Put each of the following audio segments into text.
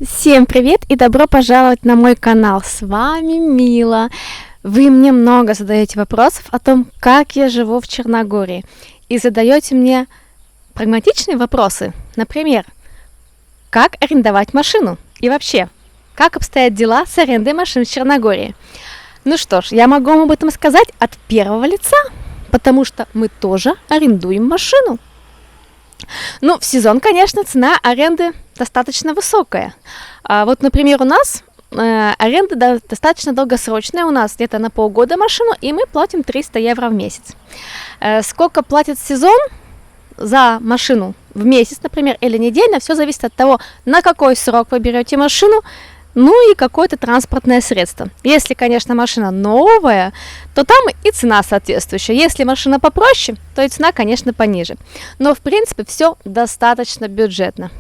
Всем привет и добро пожаловать на мой канал. С вами Мила. Вы мне много задаете вопросов о том, как я живу в Черногории. И задаете мне прагматичные вопросы. Например, как арендовать машину? И вообще, как обстоят дела с арендой машин в Черногории? Ну что ж, я могу вам об этом сказать от первого лица, потому что мы тоже арендуем машину. Ну, в сезон, конечно, цена аренды достаточно высокая. Вот, например, у нас аренда достаточно долгосрочная, у нас где-то на полгода машину, и мы платим 300 евро в месяц. Сколько платит сезон за машину в месяц, например, или недельно, все зависит от того, на какой срок вы берете машину, ну и какое-то транспортное средство. Если, конечно, машина новая, то там и цена соответствующая. Если машина попроще, то и цена, конечно, пониже. Но, в принципе, все достаточно бюджетно.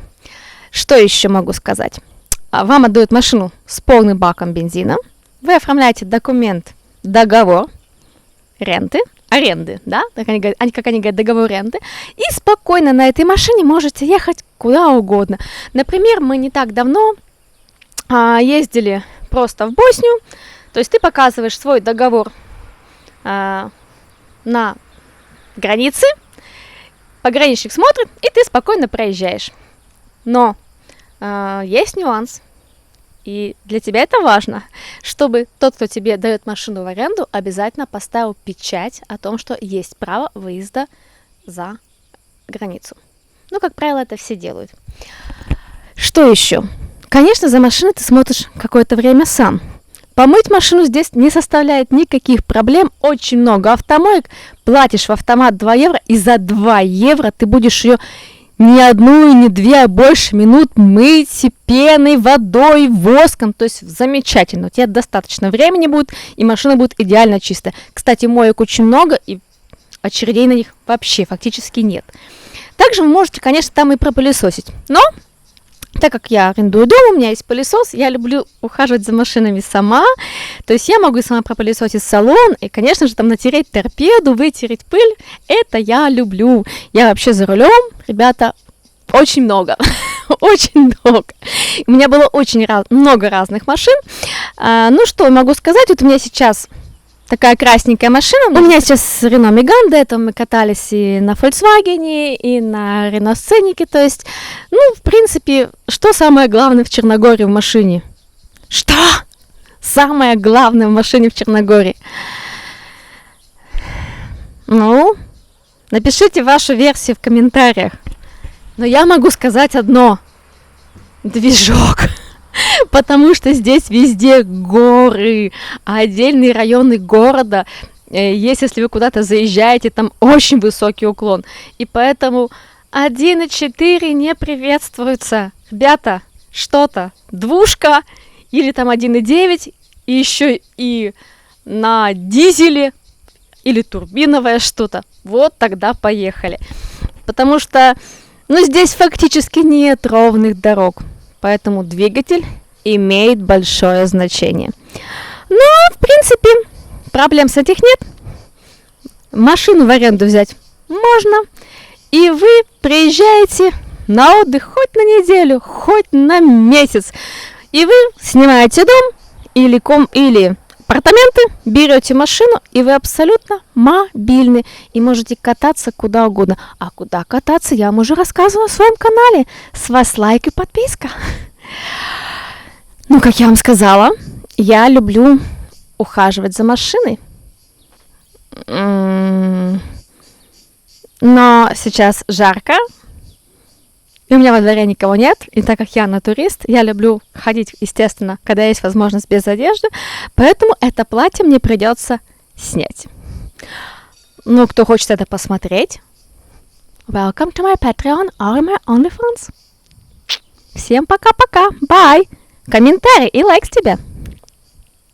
Что еще могу сказать? Вам отдают машину с полным баком бензина. Вы оформляете договор аренды, да? Как они говорят, договор аренды. И спокойно на этой машине можете ехать куда угодно. Например, мы не так давно ездили просто в Боснию, то есть ты показываешь свой договор на границе, пограничник смотрит, и ты спокойно проезжаешь. Но есть нюанс, и для тебя это важно, чтобы тот, кто тебе дает машину в аренду, обязательно поставил печать о том, что есть право выезда за границу. Ну, как правило, это все делают. Что еще? Конечно, за машиной ты смотришь какое-то время сам. Помыть машину здесь не составляет никаких проблем. Очень много автомоек. Платишь в автомат 2 евро, и за 2 евро ты будешь ее не одну и не две, а больше минут мыть пеной, водой, воском. То есть замечательно. У тебя достаточно времени будет, и машина будет идеально чистая. Кстати, моек очень много, и очередей на них вообще фактически нет. Также вы можете, конечно, там и пропылесосить. Но так как я арендую дом, у меня есть пылесос, я люблю ухаживать за машинами сама. То есть я могу сама пропылесосить салон и, конечно же, там натереть торпеду, вытереть пыль. Это я люблю. Я вообще за рулем, ребята, очень много. Очень много. У меня было очень много разных машин. Ну что могу сказать, вот у меня сейчас такая красненькая машина. У меня сейчас Renault Megane, до этого мы катались и на Volkswagen, и на Renault Scenic. То есть, ну, в принципе, что самое главное в Черногории в машине? Что? Самое главное в машине в Черногории? Ну, напишите вашу версию в комментариях. Но я могу сказать одно. Движок. Потому что здесь везде горы, а отдельные районы города, если вы куда-то заезжаете, там очень высокий уклон. И поэтому 1.4 не приветствуется. Ребята, что-то, двушка или там 1.9, и еще и на дизеле или турбиновое что-то. Вот тогда поехали. Потому что, ну, здесь фактически нет ровных дорог. Поэтому двигатель имеет большое значение. Но, в принципе, проблем с этих нет. Машину в аренду взять можно. И вы приезжаете на отдых хоть на неделю, хоть на месяц. И вы снимаете дом или апартаменты, берете машину, и вы абсолютно мобильны. И можете кататься куда угодно. А куда кататься, я вам уже рассказывала в своем канале. С вас лайк и подписка. Ну, как я вам сказала, я люблю ухаживать за машиной. Но сейчас жарко, и у меня во дворе никого нет. И так как я натурист, я люблю ходить, естественно, когда есть возможность без одежды. Поэтому это платье мне придется снять. Ну, кто хочет это посмотреть, welcome to my Patreon or my OnlyFans. Всем пока-пока. Bye. Комментарий и лайк с тебя.